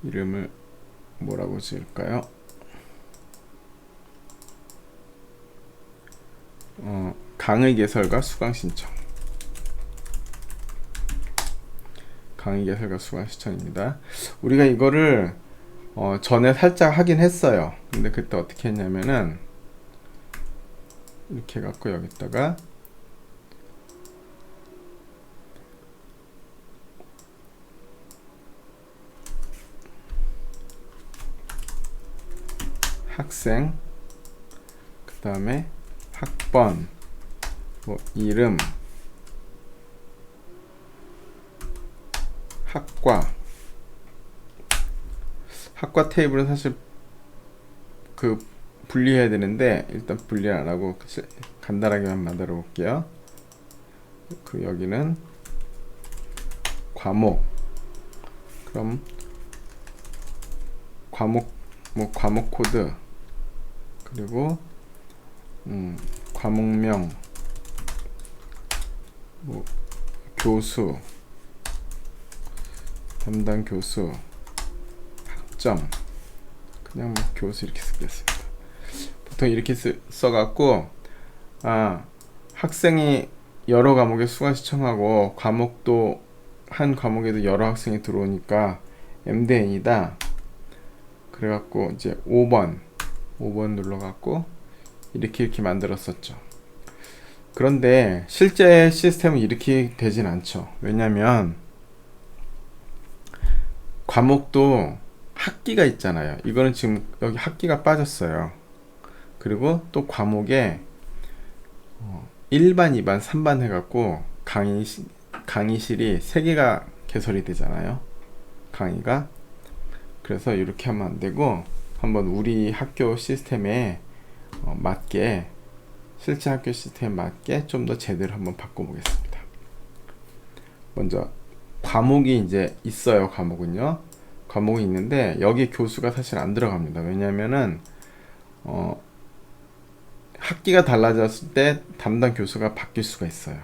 이름을 뭐라고 지을까요? 강의 개설과 수강 신청. 강의 개설과 수강 신청입니다. 우리가 이거를 전에 살짝 하긴 했어요. 근데 그때 어떻게 했냐면은 이렇게 해갖고 여기다가 학생, 그 다음에 학번, 뭐 이름, 학과 테이블은 사실 그 분리해야 되는데 일단 분리 안 하고 간단하게만 만들어 볼게요. 그 여기는 과목, 그럼 과목 코드, 그리고 과목명, 뭐 교수, 담당 교수, 학점, 그냥 뭐 교수 이렇게 쓰겠습니다. 보통 이렇게 써갖고 학생이 여러 과목에 수강 신청하고 과목도 한 과목에도 여러 학생이 들어오니까 MDN이다. 그래갖고 이제 5번 눌러갖고 이렇게 만들었었죠. 그런데 실제 시스템은 이렇게 되진 않죠. 왜냐면 과목도 학기가 있잖아요. 이거는 지금 여기 학기가 빠졌어요. 그리고 또 과목에 1반, 2반, 3반 해갖고 강의실이 3개가 개설이 되잖아요. 강의가. 그래서 이렇게 하면 안 되고 한번 우리 학교 시스템에 맞게, 실제 학교 시스템에 맞게 좀 더 제대로 한번 바꿔보겠습니다. 먼저 과목이 이제 있어요. 과목이 있는데 여기 교수가 사실 안 들어갑니다. 왜냐면은 학기가 달라졌을 때 담당 교수가 바뀔 수가 있어요.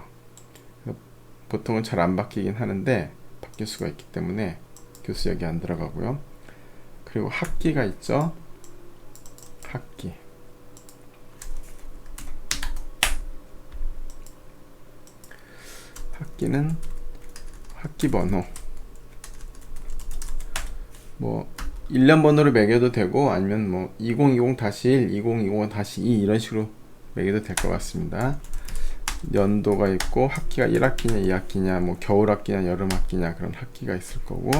보통은 잘 안 바뀌긴 하는데 바뀔 수가 있기 때문에 교수 여기 안 들어가고요. 그리고 학기가 있죠. 학기는 학기 번호, 뭐 1년 번호로 매겨도 되고 아니면 뭐 2020-1, 2020-2 이런 식으로 매겨도 될 것 같습니다. 연도가 있고 학기가 1학기냐 2학기냐 뭐 겨울학기냐 여름학기냐 그런 학기가 있을 거고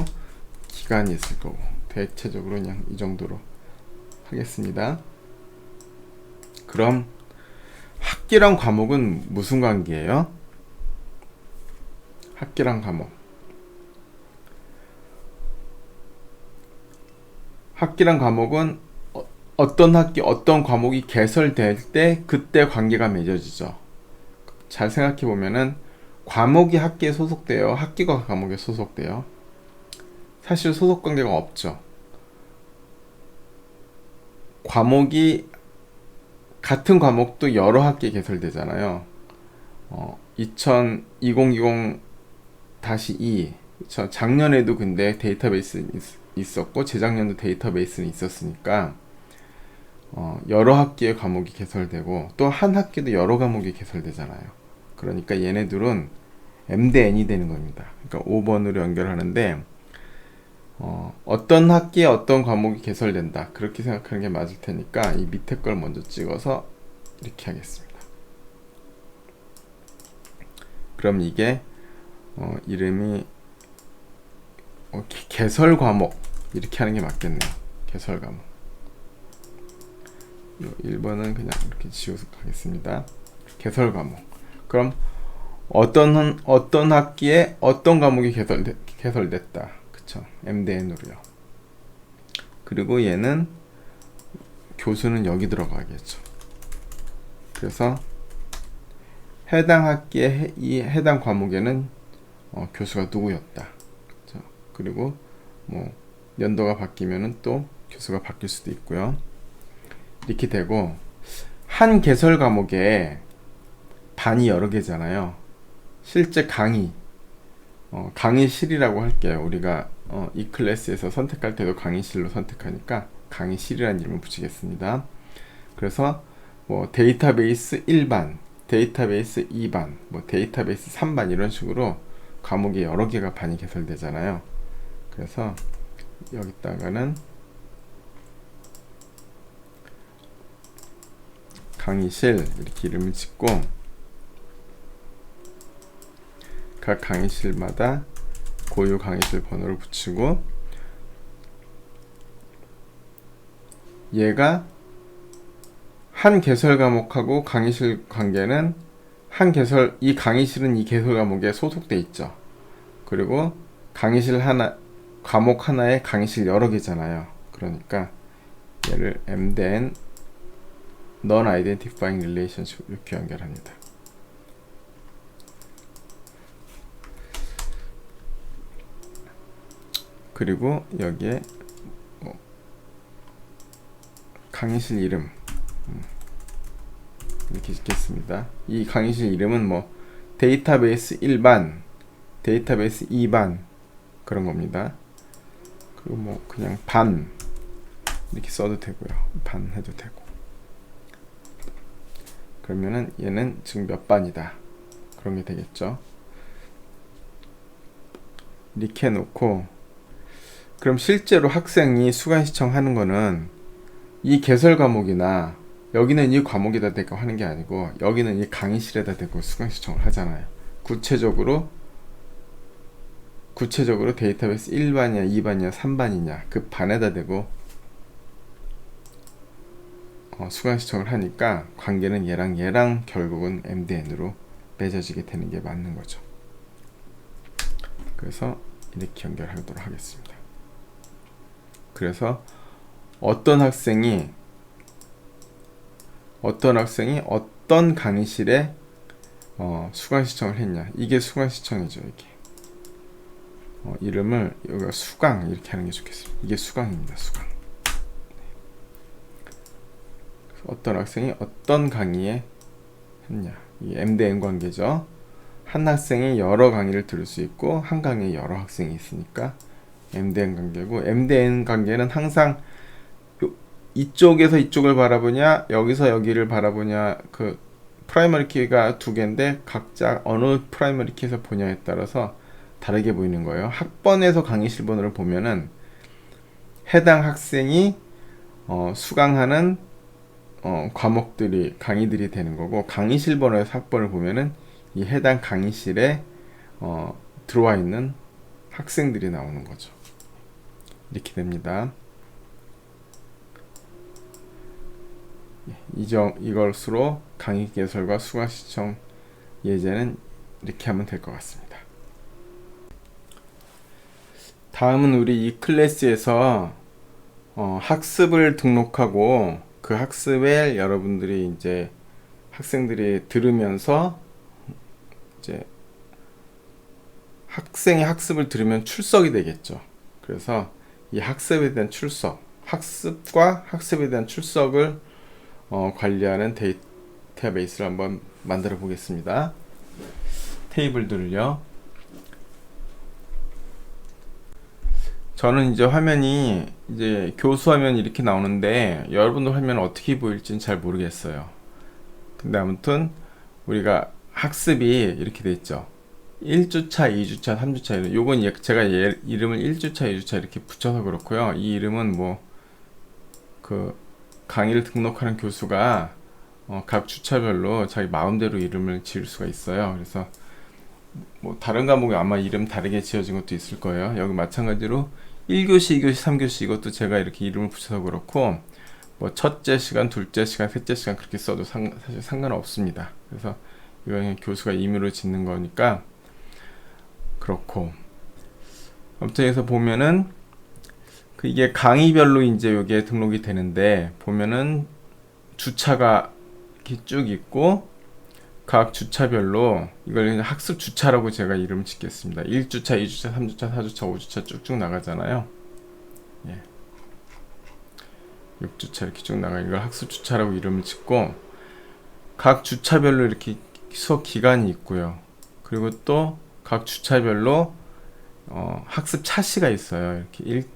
기간이 있을 거고 대체적으로 그냥 이 정도로 하겠습니다. 그럼 학기랑 과목은 무슨 관계예요? 학기랑 과목, 학기랑 과목은 어떤 학기 어떤 과목이 개설될 때 그때 관계가 맺어지죠. 잘 생각해 보면은 과목이 학기에 소속돼요, 학기가 과목에 소속돼요. 사실 소속 관계가 없죠. 과목이 같은 과목도 여러 학기에 개설되잖아요. 2020-2 작년에도 근데 데이터베이스 있었고 재작년도 데이터베이스는 있었으니까 여러 학기의 과목이 개설되고 또 한 학기도 여러 과목이 개설되잖아요. 그러니까 얘네들은 M 대 N이 되는 겁니다. 그러니까 5번으로 연결하는데 어떤 학기에 어떤 과목이 개설된다 그렇게 생각하는 게 맞을 테니까 이 밑에 걸 먼저 찍어서 이렇게 하겠습니다. 그럼 이게 이름이 개설 과목 이렇게 하는 게 맞겠네요. 개설 과목. 1번은 그냥 이렇게 지워서 가겠습니다. 개설 과목. 그럼 어떤 학기에 어떤 과목이 개설됐다. 그쵸? MDN으로요. 그리고 얘는 교수는 여기 들어가겠죠. 그래서 해당 학기에 이 해당 과목에는 교수가 누구였다. 그쵸? 그리고 뭐 연도가 바뀌면은 또 교수가 바뀔 수도 있고요. 이렇게 되고 한 개설 과목에 반이 여러 개잖아요. 실제 강의실이라고 할게요. 우리가 이 클래스에서 선택할 때도 강의실로 선택하니까 강의실이라는 이름을 붙이겠습니다. 그래서 뭐 데이터베이스 1반, 데이터베이스 2반, 뭐 데이터베이스 3반 이런 식으로 과목이 여러 개가 반이 개설되잖아요. 그래서 여기다가는 강의실 이렇게 이름을 짓고 각 강의실마다 고유 강의실 번호를 붙이고 얘가 한 개설 과목하고 강의실 관계는 이 강의실은 이 개설 과목에 소속돼 있죠. 그리고 강의실 하나, 과목 하나에 강의실 여러 개잖아요. 그러니까 얘를 MDN Non-Identifying Relationship 이렇게 연결합니다. 그리고 여기에 강의실 이름 이렇게 짓겠습니다. 이 강의실 이름은 뭐 데이터베이스 1반, 데이터베이스 2반 그런 겁니다. 그리고 뭐 그냥 반 이렇게 써도 되고요. 반 해도 되고. 그러면은 얘는 지금 몇 반이다 그런 게 되겠죠. 이렇게 해놓고 그럼 실제로 학생이 수강 시청하는 거는 이 개설 과목이나 여기는 이 과목에다 대고 하는 게 아니고 여기는 이 강의실에다 대고 수강 시청을 하잖아요. 구체적으로 데이터베이스 1반이냐 2반이냐 3반이냐 그 반에다 대고 수강 시청을 하니까 관계는 얘랑 결국은 MDN으로 맺어지게 되는 게 맞는 거죠. 그래서 이렇게 연결하도록 하겠습니다. 그래서 어떤 학생이 어떤 강의실에 수강 시청을 했냐, 이게 수강 시청이죠. 이게 이름을 여기가 수강 이렇게 하는 게 좋겠습니다. 이게 수강입니다. 수강. 어떤 학생이 어떤 강의에 했냐, 이 MDN 관계죠. 한 학생이 여러 강의를 들을 수 있고 한 강의에 여러 학생이 있으니까 MDN 관계고, MDN 관계는 항상 이쪽에서 이쪽을 바라보냐 여기서 여기를 바라보냐, 그 프라이머리 키가 두 개인데 각자 어느 프라이머리 키에서 보냐에 따라서 다르게 보이는 거예요. 학번에서 강의실 번호를 보면은 해당 학생이 수강하는 강의들이 되는 거고, 강의실 번호에서 학번을 보면은 이 해당 강의실에 들어와 있는 학생들이 나오는 거죠. 이렇게 됩니다. 이것으로 강의 개설과 수강 시청 예제는 이렇게 하면 될 것 같습니다. 다음은 우리 이 클래스에서 학습을 등록하고 그 학습에 여러분들이 이제 학생들이 들으면서 이제 학생이 학습을 들으면 출석이 되겠죠. 그래서 이 학습에 대한 학습과 학습에 대한 출석을 관리하는 데이터베이스를 한번 만들어 보겠습니다. 테이블들을요. 저는 이제 화면이 이제 교수 화면이 이렇게 나오는데 여러분들 화면은 어떻게 보일지는 잘 모르겠어요. 근데 아무튼 우리가 학습이 이렇게 돼 있죠. 1주차, 2주차, 3주차 요건 제가 이름을 1주차, 2주차 이렇게 붙여서 그렇고요. 이 이름은 뭐 그 강의를 등록하는 교수가 각 주차별로 자기 마음대로 이름을 지을 수가 있어요. 그래서 뭐 다른 과목에 아마 이름 다르게 지어진 것도 있을 거예요. 여기 마찬가지로 1교시, 2교시, 3교시 이것도 제가 이렇게 이름을 붙여서 그렇고, 뭐 첫째 시간, 둘째 시간, 셋째 시간 그렇게 써도 사실 상관없습니다. 그래서 이거는 교수가 임의로 짓는 거니까 그렇고, 아무튼 여기서 보면은 이게 강의별로 이제 여기에 등록이 되는데 보면은 주차가 이렇게 쭉 있고 각 주차별로 이걸 학습 주차라고 제가 이름 짓겠습니다. 1주차, 2주차, 3주차, 4주차, 5주차 쭉쭉 나가잖아요. 예. 6주차 이렇게 쭉 나가. 이걸 학습 주차라고 이름을 짓고 각 주차별로 이렇게 수업 기간이 있고요. 그리고 또 각 주차별로 학습 차시가 있어요. 이렇게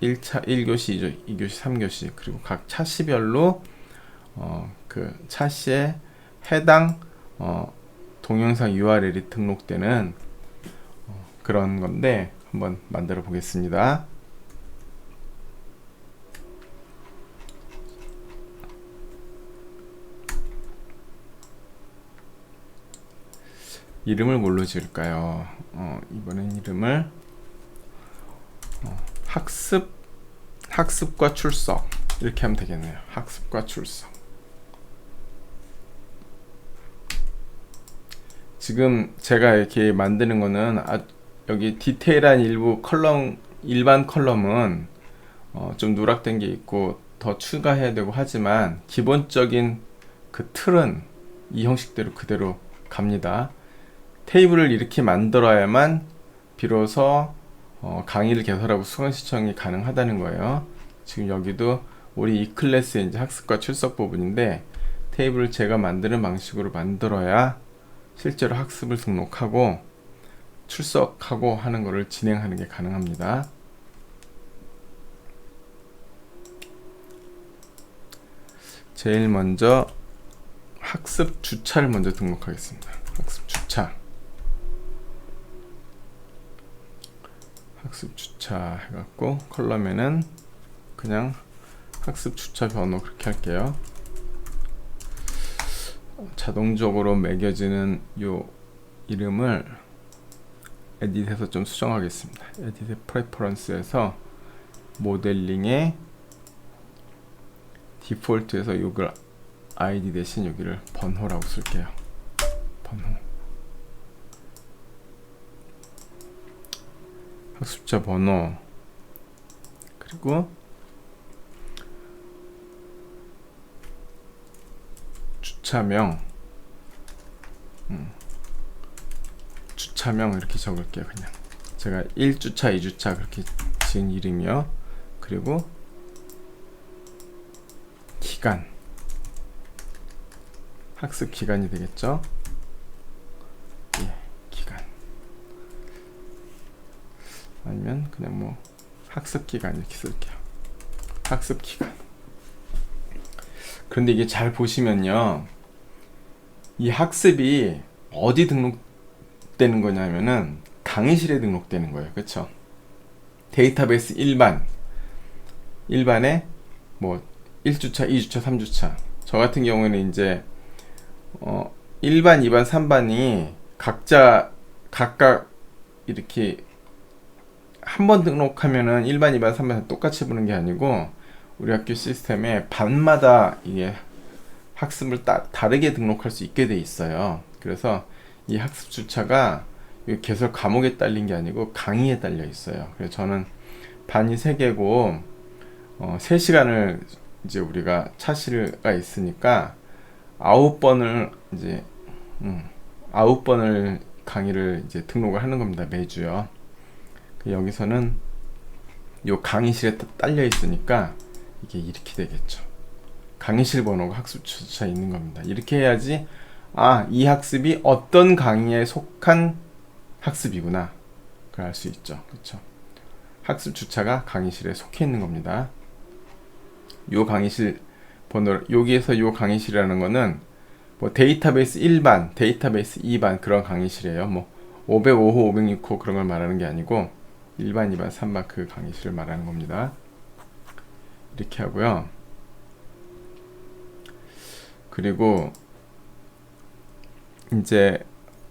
1차 1교시, 2교시, 3교시 그리고 각 차시별로 그 차시에 해당 동영상 URL이 등록되는 그런 건데 한번 만들어 보겠습니다. 이름을 뭘로 지을까요? 이번엔 이름을 학습과 출석 이렇게 하면 되겠네요. 학습과 출석. 지금 제가 이렇게 만드는 거는 여기 디테일한 일부 컬럼, 일반 컬럼은 좀 누락된 게 있고 더 추가해야 되고 하지만 기본적인 그 틀은 이 형식대로 그대로 갑니다. 테이블을 이렇게 만들어야만 비로소 강의를 개설하고 수강 신청이 가능하다는 거예요. 지금 여기도 우리 이 클래스의 이제 학습과 출석 부분인데 테이블을 제가 만드는 방식으로 만들어야 실제로 학습을 등록하고 출석하고 하는 것을 진행하는 게 가능합니다. 제일 먼저 학습 주차를 먼저 등록하겠습니다. 학습 주차. 학습 주차 해갖고 컬럼에는 그냥 학습 주차 번호 그렇게 할게요. 자동적으로 매겨지는 요 이름을 에딧에서 좀 수정하겠습니다. 에딧의 프레퍼런스에서 모델링의 디폴트에서 이걸 아이디 대신 여기를 번호라고 쓸게요. 번호. 학습자 번호 그리고 주차명 주차명 이렇게 적을게요. 그냥 제가 1주차 2주차 그렇게 지은 이름이요. 그리고 기간 학습 기간이 되겠죠. 예, 기간 아니면 그냥 뭐 학습 기간 이렇게 쓸게요. 학습 기간. 그런데 이게 잘 보시면요, 이 학습이 어디 등록되는 거냐면은 강의실에 등록되는 거예요. 그쵸? 데이터베이스 일반에 뭐 1주차, 2주차, 3주차. 저 같은 경우에는 이제 1반, 2반, 3반이 각각 이렇게 한 번 등록하면은 1반, 2반, 3반 똑같이 보는 게 아니고 우리 학교 시스템에 반마다 이게 학습을 다르게 등록할 수 있게 돼 있어요. 그래서 이 학습 주차가 개설 과목에 딸린 게 아니고 강의에 딸려 있어요. 그래서 저는 반이 3개고 3시간을 이제 우리가 차시가 있으니까 9번을 이제 9번을 강의를 이제 등록을 하는 겁니다. 매주요. 여기서는 요 강의실에 딸려 있으니까 이게 이렇게 되겠죠. 강의실 번호가 학습 주차에 있는 겁니다. 이렇게 해야지 이 학습이 어떤 강의에 속한 학습이구나 그걸 알 수 있죠. 그렇죠? 학습 주차가 강의실에 속해 있는 겁니다. 요 강의실 번호, 여기에서 요 강의실이라는 거는 뭐 데이터베이스 1반, 데이터베이스 2반 그런 강의실이에요. 뭐 505호, 506호 그런 걸 말하는 게 아니고 1반, 2반, 3반 그 강의실을 말하는 겁니다. 이렇게 하고요. 그리고 이제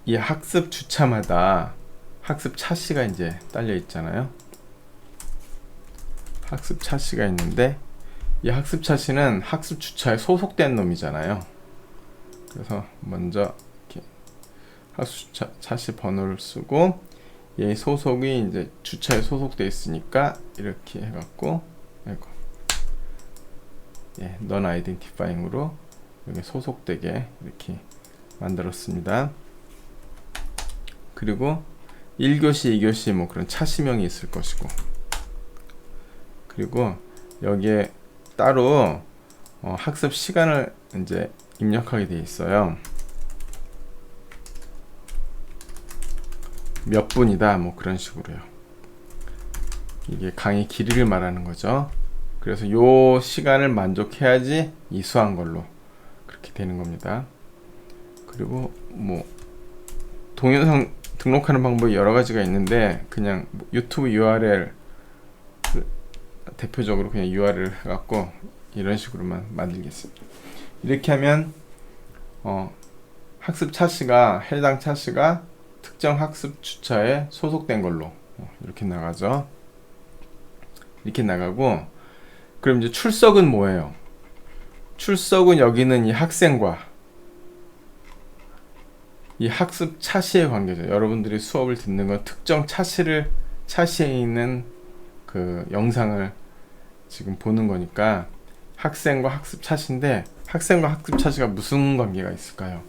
이 학습 주차마다 학습 차시가 이제 딸려 있잖아요. 학습 차시가 있는데 이 학습 차시는 학습 주차에 소속된 놈이잖아요. 그래서 먼저 이렇게 학습 차시 번호를 쓰고 얘 소속이 이제 주차에 소속돼 있으니까 이렇게 해갖고 non identifying으로 여기 소속되게 이렇게 만들었습니다. 그리고 1교시, 2교시 뭐 그런 차시명이 있을 것이고, 그리고 여기에 따로 학습 시간을 이제 입력하게 돼 있어요. 몇 분이다 뭐 그런 식으로요. 이게 강의 길이를 말하는 거죠. 그래서 요 시간을 만족해야지 이수한 걸로 그렇게 되는 겁니다. 그리고 뭐 동영상 등록하는 방법이 여러 가지가 있는데 그냥 유튜브 URL 대표적으로 그냥 URL 해갖고 이런 식으로만 만들겠습니다. 이렇게 하면 학습 차시가 해당 차시가 특정 학습 주차에 소속된 걸로 이렇게 나가죠. 이렇게 나가고, 그럼 이제 출석은 뭐예요? 출석은 여기는 이 학생과 이 학습 차시의 관계죠. 여러분들이 수업을 듣는 건 특정 차시에 있는 그 영상을 지금 보는 거니까 학생과 학습 차시인데, 학생과 학습 차시가 무슨 관계가 있을까요?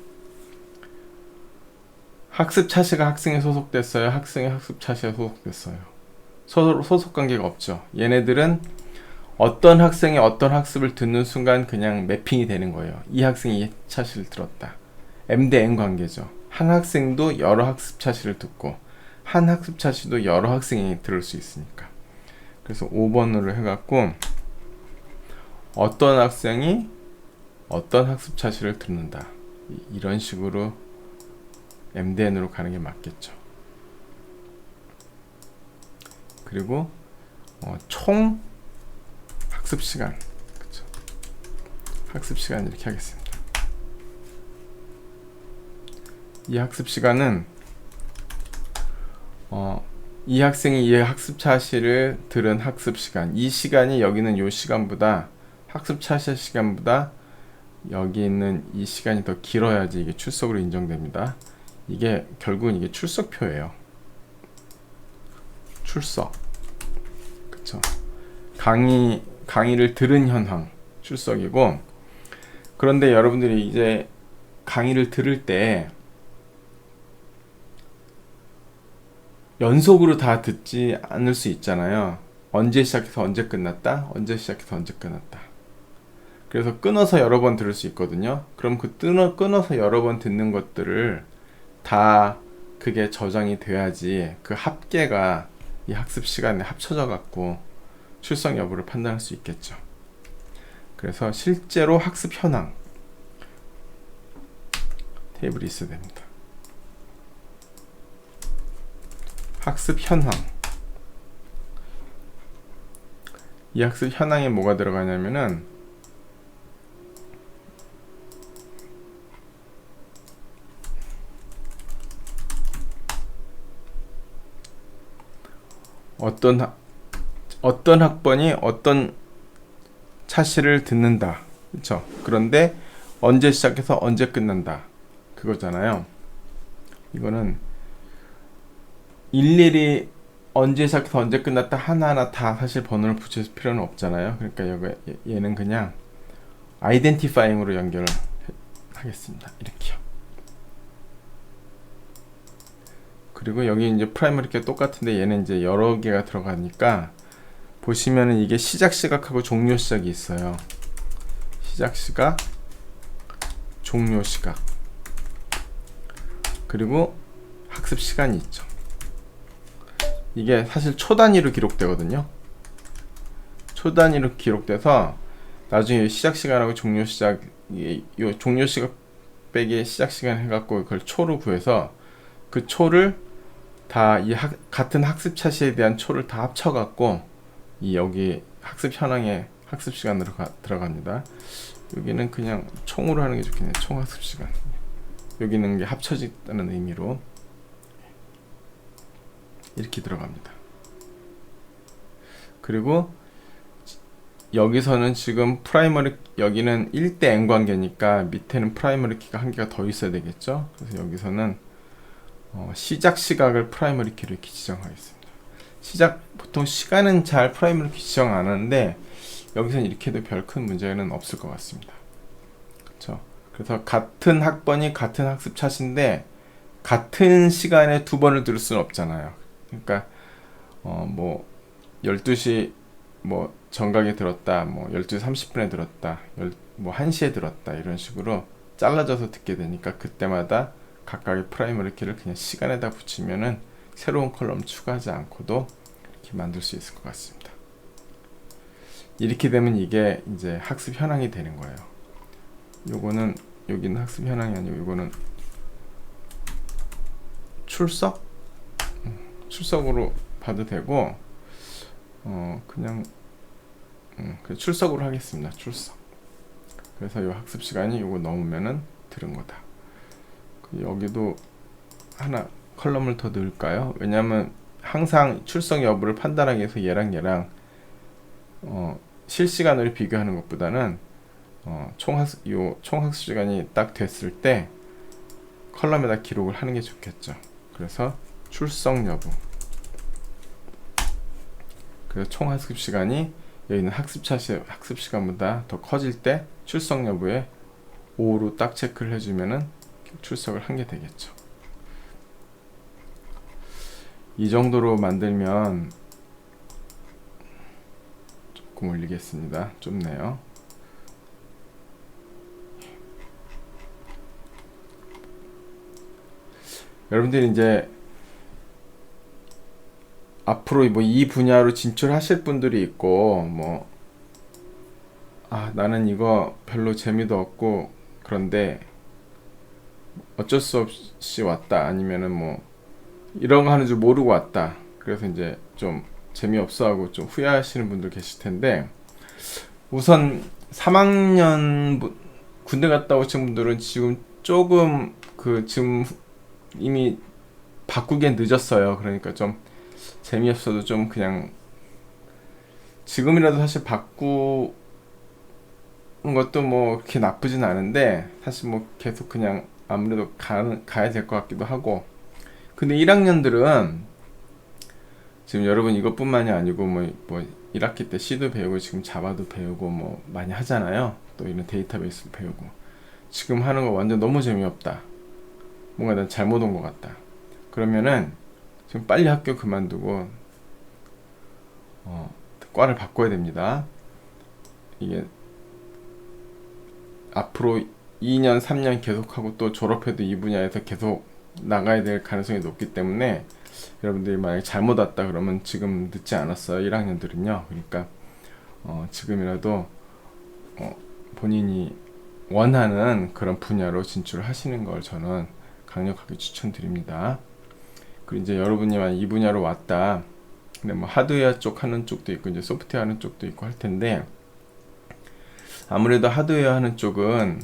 학습 차시가 학생에 소속됐어요? 학생이 학습 차시에 소속됐어요? 서로 소속 관계가 없죠. 얘네들은 어떤 학생이 어떤 학습을 듣는 순간 그냥 매핑이 되는 거예요. 이 학생이 이 차시를 들었다. M 대 N 관계죠. 한 학생도 여러 학습 차시를 듣고 한 학습 차시도 여러 학생이 들을 수 있으니까. 그래서 5번으로 해갖고 어떤 학생이 어떤 학습 차시를 듣는다. 이런 식으로 M 대 N으로 가는 게 맞겠죠. 그리고 총 학습 시간, 그쵸? 학습 시간 이렇게 하겠습니다. 이 학습 시간은 이 학생이 이 학습 차시를 들은 학습 시간, 이 시간이 여기는 이 시간보다 학습 차시 시간보다 여기 있는 이 시간이 더 길어야지 이게 출석으로 인정됩니다. 이게 결국은 이게 출석표예요. 출석, 그쵸? 강의를 들은 현황 출석이고, 그런데 여러분들이 이제 강의를 들을 때 연속으로 다 듣지 않을 수 있잖아요. 언제 시작해서 언제 끝났다, 언제 시작해서 언제 끝났다. 그래서 끊어서 여러 번 들을 수 있거든요. 그럼 그 끊어서 여러 번 듣는 것들을 다 그게 저장이 돼야지 그 합계가 이 학습 시간에 합쳐져 갖고 출석 여부를 판단할 수 있겠죠. 그래서 실제로 학습 현황 테이블이 있어야 됩니다. 학습 현황, 이 학습 현황에 뭐가 들어가냐면은 어떤 학번이 어떤 차시를 듣는다, 그렇죠? 그런데 언제 시작해서 언제 끝난다, 그거잖아요. 이거는 일일이 언제 시작해서 언제 끝났다 하나하나 다 사실 번호를 붙일 필요는 없잖아요. 그러니까 얘는 그냥 아이덴티파잉으로 연결을 하겠습니다. 이렇게요. 그리고 여기 이제 프라이머리 키 똑같은데 얘는 이제 여러 개가 들어가니까 보시면은 이게 시작 시각하고 종료 시각이 있어요. 시작 시각, 종료 시각, 그리고 학습 시간이 있죠. 이게 사실 초 단위로 기록되거든요. 초 단위로 기록돼서 나중에 시작 시간하고 종료 시작, 요 종료 시각 빼기 시작 시간 해갖고 그걸 초로 구해서 그 초를 다 같은 학습 차시에 대한 초를 다 합쳐갖고 여기 학습 현황에 학습 시간으로 들어갑니다. 여기는 그냥 총으로 하는 게 좋겠네요. 총 학습 시간. 여기 있는 게 합쳐진다는 의미로 이렇게 들어갑니다. 그리고 여기서는 지금 프라이머리, 여기는 1대 N 관계니까 밑에는 프라이머리 키가 한 개가 더 있어야 되겠죠. 그래서 여기서는 시작 시각을 프라이머리 키로 이렇게 지정하겠습니다. 보통 시간은 잘 프라이머리 키 지정 안 하는데 여기서는 이렇게 해도 별 큰 문제는 없을 것 같습니다. 그렇죠? 그래서 같은 학번이 같은 학습 차시인데 같은 시간에 두 번을 들을 수는 없잖아요. 그러니까 뭐 12시 뭐 정각에 들었다, 뭐 12시 30분에 들었다, 뭐 1시에 들었다, 이런 식으로 잘라져서 듣게 되니까 그때마다 각각의 프라이머리 키를 그냥 시간에다 붙이면은 새로운 컬럼 추가하지 않고도 이렇게 만들 수 있을 것 같습니다. 이렇게 되면 이게 이제 학습 현황이 되는 거예요. 요거는 여기는 학습 현황이 아니고 요거는 출석으로 봐도 되고 그냥 출석으로 하겠습니다. 출석. 그래서 요 학습 시간이 요거 넘으면은 들은 거다. 여기도 하나 컬럼을 더 넣을까요? 왜냐면 항상 출석 여부를 판단하기 위해서 얘랑 실시간으로 비교하는 것보다는 총학습 시간이 딱 됐을 때 컬럼에다 기록을 하는 게 좋겠죠. 그래서 출석 여부. 그래서 총학습 시간이 여기는 학습 시간보다 더 커질 때 출석 여부에 5로 딱 체크를 해주면은 출석을 한 게 되겠죠. 이 정도로 만들면 조금 올리겠습니다. 좁네요. 여러분들이 이제 앞으로 뭐 이 분야로 진출하실 분들이 있고 나는 이거 별로 재미도 없고 그런데 어쩔 수 없이 왔다, 아니면은 뭐 이런 거 하는 줄 모르고 왔다, 그래서 이제 좀 재미없어 하고 좀 후회하시는 분들 계실 텐데, 우선 3학년 군대 갔다 오신 분들은 지금 조금 지금 이미 바꾸기엔 늦었어요. 그러니까 좀 재미없어도 좀 그냥 지금이라도 사실 바꾸는 것도 뭐 그렇게 나쁘진 않은데, 사실 뭐 계속 그냥 아무래도 가야 될 것 같기도 하고. 근데 1학년들은 지금 여러분 이것뿐만이 아니고 뭐 1학기 때 C도 배우고 지금 자바도 배우고 뭐 많이 하잖아요. 또 이런 데이터베이스도 배우고. 지금 하는 거 완전 너무 재미없다, 뭔가 난 잘못 온 것 같다, 그러면은 지금 빨리 학교 그만두고 과를 바꿔야 됩니다. 이게 앞으로 2년 3년 계속하고 또 졸업해도 이 분야에서 계속 나가야 될 가능성이 높기 때문에, 여러분들이 만약에 잘못 왔다 그러면 지금 늦지 않았어요. 1학년들은요. 그러니까 지금이라도 본인이 원하는 그런 분야로 진출을 하시는 걸 저는 강력하게 추천드립니다. 그리고 이제 여러분이 만약 이 분야로 왔다, 근데 뭐 하드웨어 쪽 하는 쪽도 있고 이제 소프트웨어 하는 쪽도 있고 할 텐데, 아무래도 하드웨어 하는 쪽은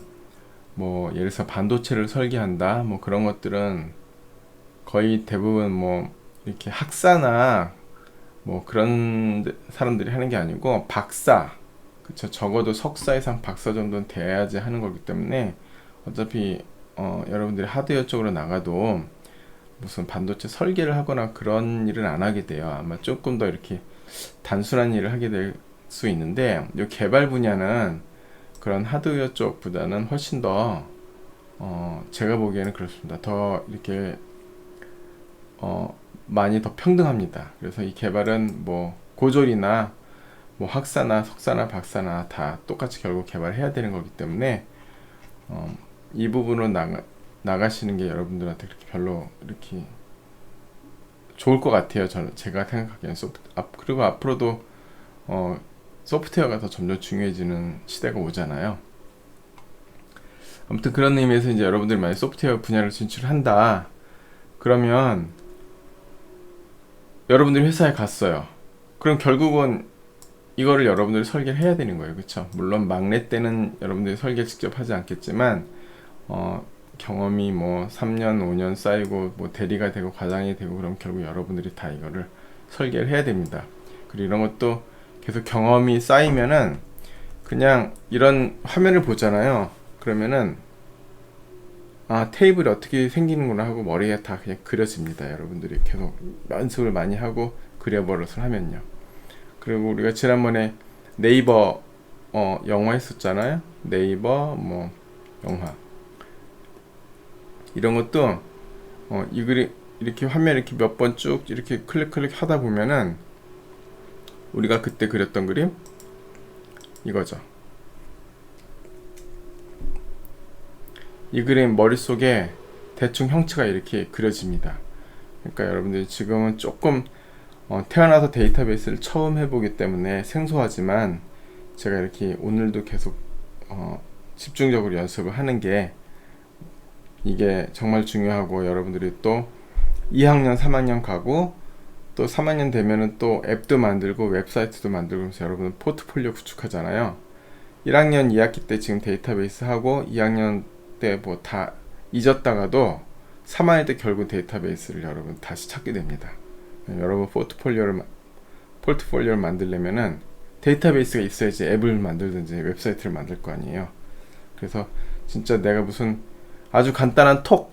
뭐 예를 들어서 반도체를 설계한다, 뭐 그런 것들은 거의 대부분 뭐 이렇게 학사나 뭐 그런 사람들이 하는 게 아니고 박사, 그쵸, 적어도 석사 이상 박사 정도는 돼야지 하는 거기 때문에, 어차피 여러분들이 하드웨어 쪽으로 나가도 무슨 반도체 설계를 하거나 그런 일은 안 하게 돼요. 아마 조금 더 이렇게 단순한 일을 하게 될 수 있는데, 이 개발 분야는 그런 하드웨어 쪽보다는 훨씬 더 제가 보기에는 그렇습니다. 더 이렇게 많이 더 평등합니다. 그래서 이 개발은 뭐 고졸이나 뭐 학사나 석사나 박사나 다 똑같이 결국 개발해야 되는 거기 때문에 이 부분으로 나가시는 게 여러분들한테 그렇게 별로 이렇게 좋을 것 같아요. 제가 생각하기에는 그리고 앞으로도 소프트웨어가 더 점점 중요해지는 시대가 오잖아요. 아무튼 그런 의미에서 이제 여러분들이 만약 소프트웨어 분야를 진출한다 그러면 여러분들이 회사에 갔어요. 그럼 결국은 이거를 여러분들이 설계를 해야 되는 거예요. 그쵸? 물론 막내 때는 여러분들이 설계 직접 하지 않겠지만 경험이 뭐 3년 5년 쌓이고 뭐 대리가 되고 과장이 되고 그럼 결국 여러분들이 다 이거를 설계를 해야 됩니다. 그리고 이런 것도 계속 경험이 쌓이면은 그냥 이런 화면을 보잖아요. 그러면은 테이블이 어떻게 생기는구나 하고 머리에 다 그냥 그려집니다. 여러분들이 계속 연습을 많이 하고 그려버릇을 하면요. 그리고 우리가 지난번에 네이버 영화 했었잖아요. 네이버 뭐 영화 이런 것도 이 그림 이렇게 화면 이렇게 몇 번 쭉 이렇게 클릭 하다 보면은 우리가 그때 그렸던 그림 이거죠. 이 그림 머릿속에 대충 형체가 이렇게 그려집니다. 그러니까 여러분들이 지금은 조금 태어나서 데이터베이스를 처음 해보기 때문에 생소하지만 제가 이렇게 오늘도 계속 집중적으로 연습을 하는 게 이게 정말 중요하고, 여러분들이 또 2학년 3학년 가고 또 3학년 되면은 또 앱도 만들고 웹사이트도 만들고 하면서 여러분은 포트폴리오 구축하잖아요. 1학년 2학기 때 지금 데이터베이스 하고 2학년 때 뭐 다 잊었다가도 3학년 때 결국 데이터베이스를 여러분 다시 찾게 됩니다. 여러분 포트폴리오를 만들려면은 데이터베이스가 있어야지 앱을 만들든지 웹사이트를 만들 거 아니에요. 그래서 진짜 내가 무슨 아주 간단한 톡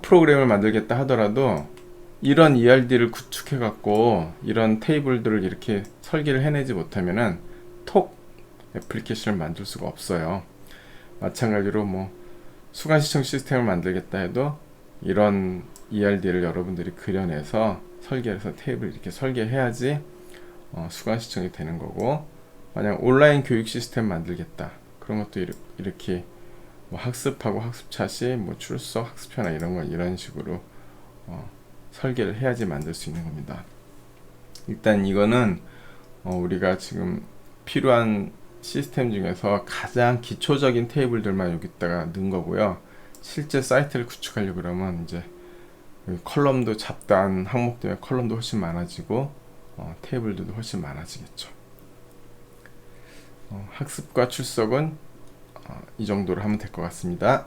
프로그램을 만들겠다 하더라도 이런 ERD를 구축해 갖고 이런 테이블들을 이렇게 설계를 해내지 못하면은 톡 애플리케이션을 만들 수가 없어요. 마찬가지로 뭐 수강 시청 시스템을 만들겠다 해도 이런 ERD를 여러분들이 그려내서 설계해서 테이블 이렇게 설계해야지 수강 시청이 되는 거고, 만약 온라인 교육 시스템 만들겠다 그런 것도 이렇게 뭐 학습하고 학습 차시, 뭐 출석, 학습표나 이런 거 이런 식으로 설계를 해야지 만들 수 있는 겁니다. 일단 이거는 우리가 지금 필요한 시스템 중에서 가장 기초적인 테이블들만 여기다가 넣은 거고요. 실제 사이트를 구축하려고 그러면 이제 컬럼도 잡다한 항목 때문에 컬럼도 훨씬 많아지고 테이블들도 훨씬 많아지겠죠. 학습과 출석은 이 정도로 하면 될 것 같습니다.